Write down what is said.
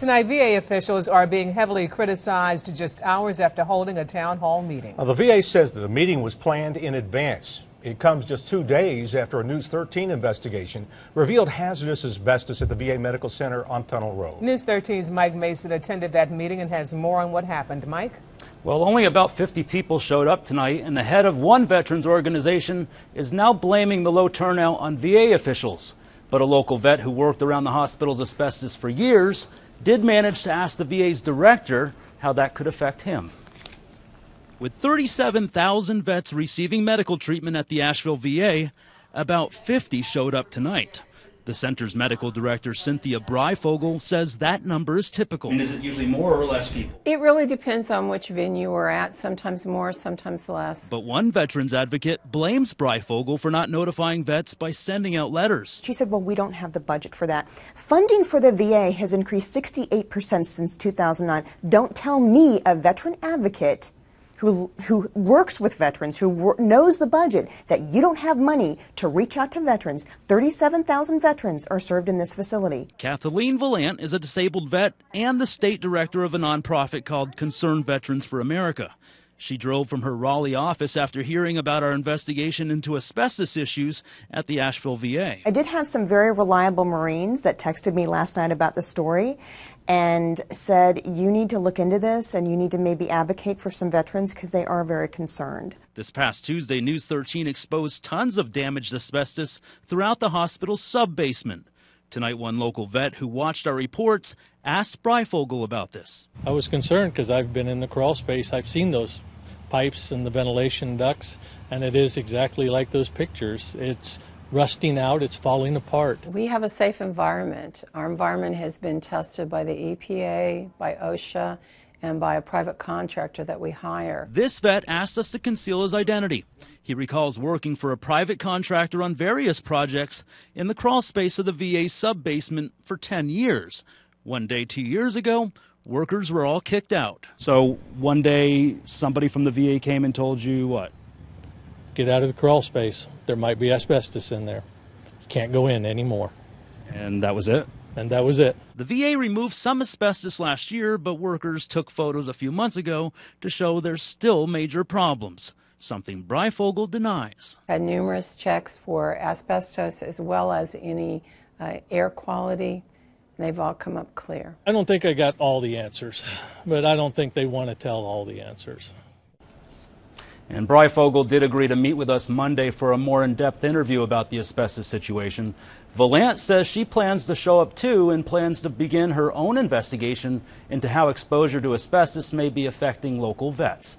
Tonight, VA officials are being heavily criticized just hours after holding a town hall meeting. Now, the VA says that the meeting was planned in advance. It comes just 2 days after a News 13 investigation revealed hazardous asbestos at the VA Medical Center on Tunnel Road. News 13's Mike Mason attended that meeting and has more on what happened. Mike? Well, only about 50 people showed up tonight, and the head of one veterans organization is now blaming the low turnout on VA officials. But a local vet who worked around the hospital's asbestos for years did manage to ask the VA's director how that could affect him. With 37,000 vets receiving medical treatment at the Asheville VA, about 50 showed up tonight. The center's medical director, Cynthia Breyfogle, says that number is typical. And is it usually more or less people? It really depends on which venue we're at, sometimes more, sometimes less. But one veterans advocate blames Breyfogle for not notifying vets by sending out letters. She said, well, we don't have the budget for that. Funding for the VA has increased 68% since 2009. Don't tell me, a veteran advocate who works with veterans, who knows the budget, that you don't have money to reach out to veterans. 37,000 veterans are served in this facility. Kathleen Volandt is a disabled vet and the state director of a nonprofit called Concerned Veterans for America. She drove from her Raleigh office after hearing about our investigation into asbestos issues at the Asheville VA. I did have some very reliable Marines that texted me last night about the story and said, you need to look into this and you need to maybe advocate for some veterans because they are very concerned. This past Tuesday, News 13 exposed tons of damaged asbestos throughout the hospital's sub-basement. Tonight, one local vet who watched our reports asked Breyfogle about this. I was concerned because I've been in the crawl space. I've seen those pipes and the ventilation ducts, and it is exactly like those pictures. It's rusting out, it's falling apart. We have a safe environment. Our environment has been tested by the EPA, by OSHA, and by a private contractor that we hire. This vet asked us to conceal his identity. He recalls working for a private contractor on various projects in the crawl space of the VA sub-basement for 10 years. One day 2 years ago, workers were all kicked out. So one day somebody from the VA came and told you what? Get out of the crawl space. There might be asbestos in there. You can't go in anymore. And that was it? And that was it. The VA removed some asbestos last year, but workers took photos a few months ago to show there's still major problems, something Breyfogle denies. Had numerous checks for asbestos as well as any air quality. They've all come up clear. I don't think I got all the answers, but I don't think they want to tell all the answers. And Breyfogle did agree to meet with us Monday for a more in-depth interview about the asbestos situation. Volandt says she plans to show up too and plans to begin her own investigation into how exposure to asbestos may be affecting local vets.